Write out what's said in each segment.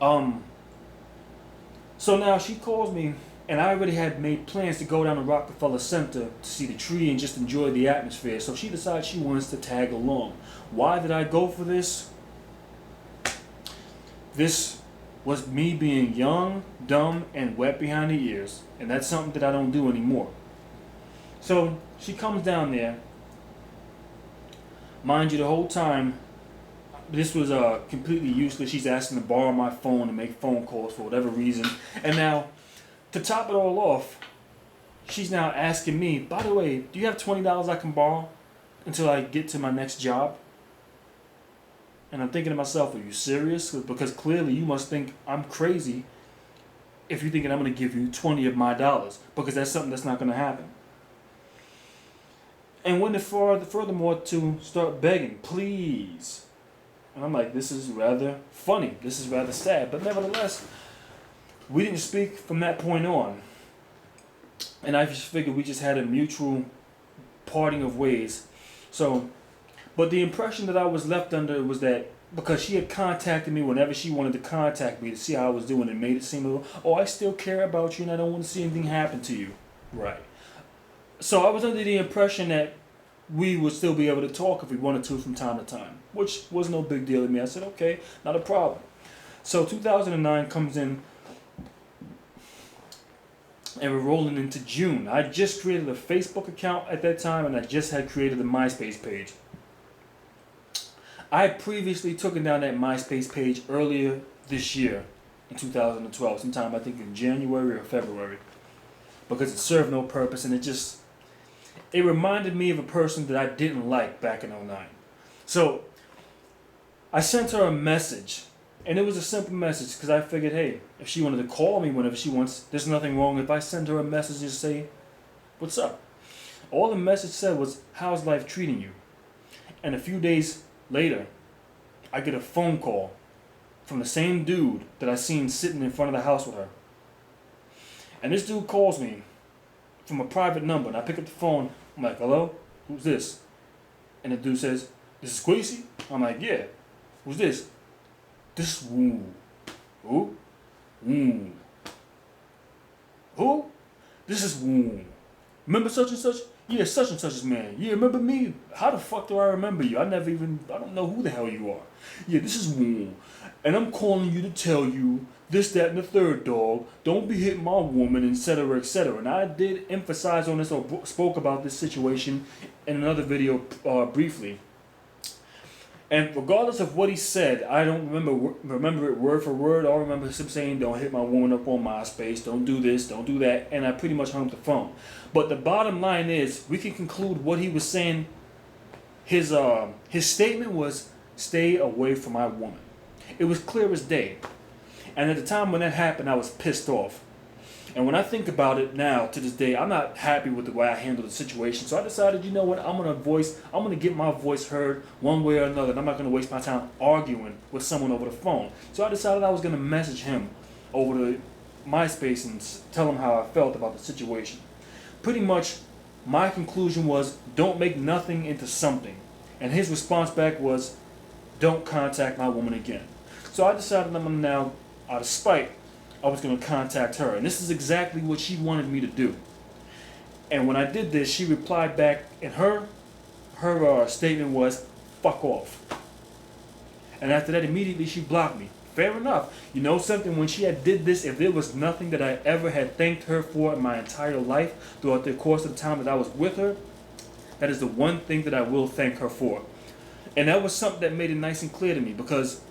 Um, so now she calls me, and I already had made plans to go down to Rockefeller Center to see the tree and just enjoy the atmosphere. So she decides she wants to tag along. Why did I go for this? This was me being young, dumb, and wet behind the ears. And that's something that I don't do anymore. So she comes down there. Mind you, the whole time, this was completely useless. She's asking to borrow my phone to make phone calls for whatever reason. And now, to top it all off, she's now asking me, by the way, do you have $20 I can borrow until I get to my next job? And I'm thinking to myself, are you serious? Because clearly you must think I'm crazy if you're thinking I'm going to give you 20 of my dollars. Because that's something that's not going to happen. And when furthermore to start begging, please. And I'm like, this is rather funny. This is rather sad. But nevertheless, we didn't speak from that point on. And I just figured we just had a mutual parting of ways. So, but the impression that I was left under was that because she had contacted me whenever she wanted to contact me to see how I was doing, it made it seem a little, oh, I still care about you and I don't want to see anything happen to you. Right. So I was under the impression that we would still be able to talk if we wanted to from time to time, which was no big deal to me. I said, okay, not a problem. So 2009 comes in, and we're rolling into June. I just created a Facebook account at that time, and I just had created a MySpace page. I had previously taken down that MySpace page earlier this year, in 2012, sometime I think in January or February, because it served no purpose, and it reminded me of a person that I didn't like back in '09. So I sent her a message, and it was a simple message because I figured, hey, if she wanted to call me whenever she wants, there's nothing wrong if I send her a message and say, what's up? All the message said was, how's life treating you? And a few days later, I get a phone call from the same dude that I seen sitting in front of the house with her. And this dude calls me from a private number, and I pick up the phone. I'm like, hello? Who's this? And the dude says, this is Quasey? I'm like, yeah. Who's this? This is Woo. Who? Woo. Who? This is Woo. Remember such and such? Yeah, such and such is man. Yeah, remember me? How the fuck do I remember you? I don't know who the hell you are. Yeah, this is Woo. And I'm calling you to tell you this, that, and the third, dog. Don't be hitting my woman, etc., etc. And I did emphasize on this or spoke about this situation in another video briefly. And regardless of what he said, I don't remember it word for word. All I remember him saying, don't hit my woman up on MySpace, don't do this, don't do that, and I pretty much hung up the phone. But the bottom line is, we can conclude what he was saying. His statement was, stay away from my woman. It was clear as day. And at the time when that happened, I was pissed off. And when I think about it now, to this day, I'm not happy with the way I handled the situation. So I decided, you know what, I'm going to get my voice heard one way or another. And I'm not going to waste my time arguing with someone over the phone. So I decided I was going to message him over the MySpace and tell him how I felt about the situation. Pretty much, my conclusion was, don't make nothing into something. And his response back was, don't contact my woman again. So I decided I'm going to now, out of spite, I was going to contact her. And this is exactly what she wanted me to do. And when I did this, she replied back, and her statement was, fuck off. And after that, immediately she blocked me. Fair enough. You know something, when she had did this, if there was nothing that I ever had thanked her for in my entire life, throughout the course of the time that I was with her, that is the one thing that I will thank her for. And that was something that made it nice and clear to me, because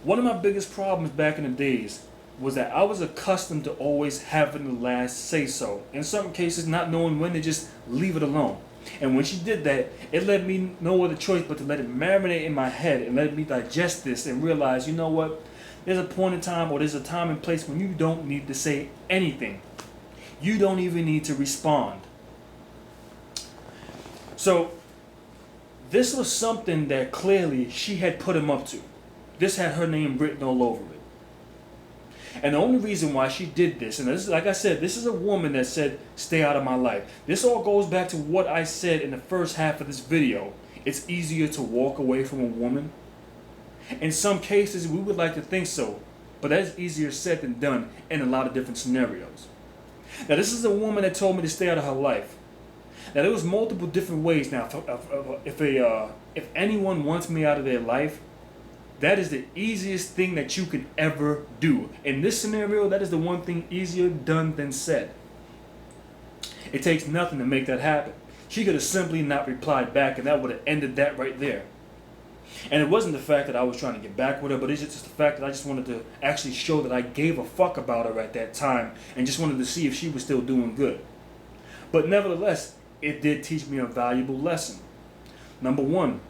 one of my biggest problems back in the days was that I was accustomed to always having the last say so. In some cases, not knowing when to just leave it alone. And when she did that, it led me no other choice but to let it marinate in my head and let me digest this and realize, you know what? There's a point in time, or there's a time and place when you don't need to say anything. You don't even need to respond. So, this was something that clearly she had put him up to. This had her name written all over it. And the only reason why she did this, and this, like I said, this is a woman that said, stay out of my life. This all goes back to what I said in the first half of this video. It's easier to walk away from a woman. In some cases, we would like to think so. But that is easier said than done in a lot of different scenarios. Now, this is a woman that told me to stay out of her life. Now, there was multiple different ways. Now, if anyone wants me out of their life, that is the easiest thing that you can ever do. In this scenario, that is the one thing easier done than said. It takes nothing to make that happen. She could have simply not replied back, and that would have ended that right there. And it wasn't the fact that I was trying to get back with her, but it's just the fact that I just wanted to actually show that I gave a fuck about her at that time and just wanted to see if she was still doing good. But nevertheless, it did teach me a valuable lesson. Number one,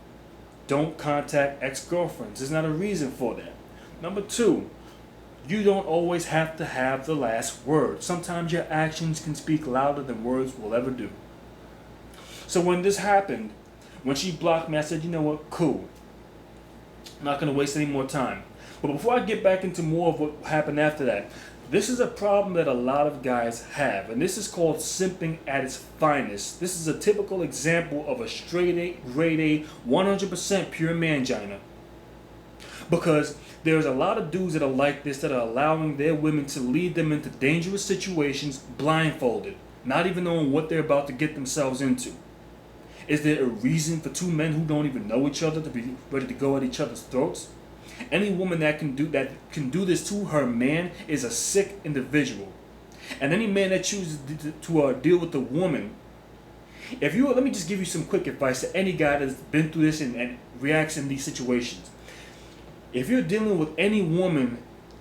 don't contact ex-girlfriends. There's not a reason for that. Number two, you don't always have to have the last word. Sometimes your actions can speak louder than words will ever do. So when this happened, when she blocked me, I said, you know what, cool. I'm not going to waste any more time. But before I get back into more of what happened after that, this is a problem that a lot of guys have, and this is called simping at its finest. This is a typical example of a straight A, grade A, 100% pure mangina. Because there's a lot of dudes that are like this, that are allowing their women to lead them into dangerous situations blindfolded, not even knowing what they're about to get themselves into. Is there a reason for two men who don't even know each other to be ready to go at each other's throats? Any woman that can do this to her man is a sick individual. And any man that chooses to deal with a woman, let me just give you some quick advice to any guy that's been through this and reacts in these situations. If you're dealing with any woman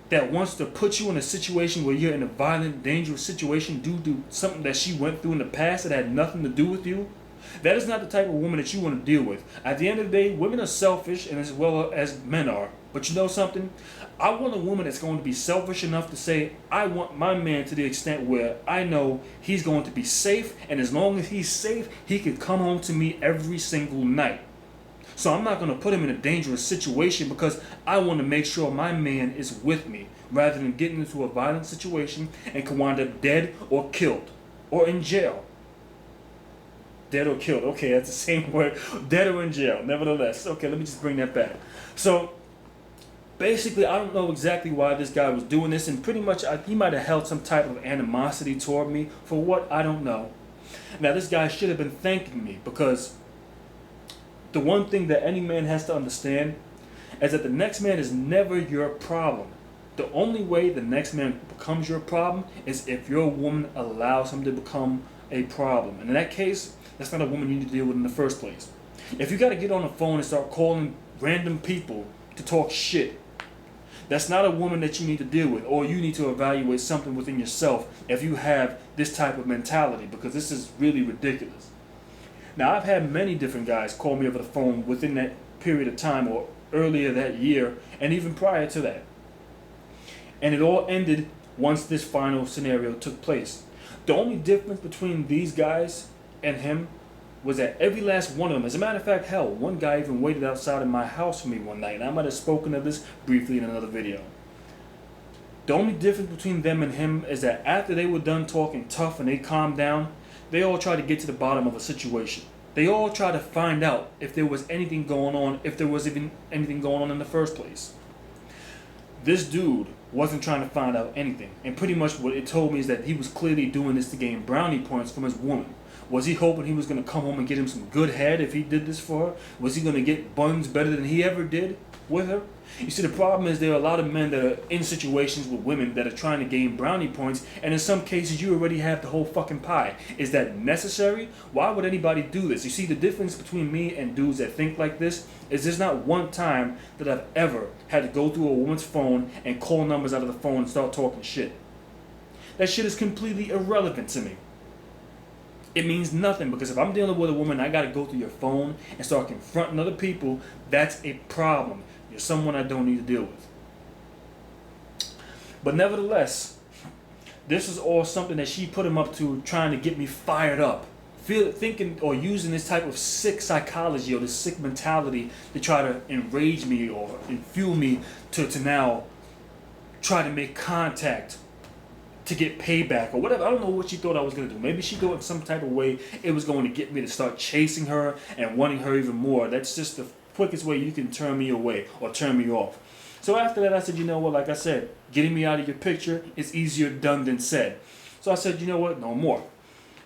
that wants to put you in a situation where you're in a violent, dangerous situation due to something that she went through in the past that had nothing to do with you, that is not the type of woman that you want to deal with. At the end of the day, women are selfish, and as well as men are. But you know something? I want a woman that's going to be selfish enough to say, I want my man to the extent where I know he's going to be safe, and as long as he's safe, he can come home to me every single night. So I'm not going to put him in a dangerous situation because I want to make sure my man is with me, rather than getting into a violent situation and can wind up dead or killed or in jail. Dead or killed. Okay, that's the same word. Dead or in jail. Nevertheless. Okay, let me just bring that back. So, basically, I don't know exactly why this guy was doing this, and pretty much he might have held some type of animosity toward me. For what? I don't know. Now, this guy should have been thanking me, because the one thing that any man has to understand is that the next man is never your problem. The only way the next man becomes your problem is if your woman allows him to become a problem. And in that case, that's not a woman you need to deal with in the first place. If you got to get on the phone and start calling random people to talk shit, that's not a woman that you need to deal with, or you need to evaluate something within yourself if you have this type of mentality, because this is really ridiculous. Now, I've had many different guys call me over the phone within that period of time, or earlier that year, and even prior to that. And it all ended once this final scenario took place. The only difference between these guys and him was that every last one of them, as a matter of fact, hell, one guy even waited outside of my house for me one night, and I might have spoken of this briefly in another video. The only difference between them and him is that after they were done talking tough and they calmed down, they all tried to get to the bottom of a situation. They all tried to find out if there was anything going on, if there was even anything going on in the first place. This dude wasn't trying to find out anything, and pretty much what it told me is that he was clearly doing this to gain brownie points from his woman. Was he hoping he was going to come home and get him some good head if he did this for her? Was he going to get buns better than he ever did with her? You see, the problem is there are a lot of men that are in situations with women that are trying to gain brownie points, and in some cases you already have the whole fucking pie. Is that necessary? Why would anybody do this? You see, the difference between me and dudes that think like this is there's not one time that I've ever had to go through a woman's phone and call numbers out of the phone and start talking shit. That shit is completely irrelevant to me. It means nothing, because if I'm dealing with a woman, I got to go through your phone and start confronting other people. That's a problem. You're someone I don't need to deal with. But nevertheless, this is all something that she put him up to, trying to get me fired up. Thinking or using this type of sick psychology or this sick mentality to try to enrage me or fuel me to now try to make contact to get payback or whatever. I don't know what she thought I was going to do. Maybe she thought in some type of way it was going to get me to start chasing her and wanting her even more. That's just the quickest way you can turn me away or turn me off. So after that, I said, you know what? Like I said, getting me out of your picture is easier done than said. So I said, you know what? No more.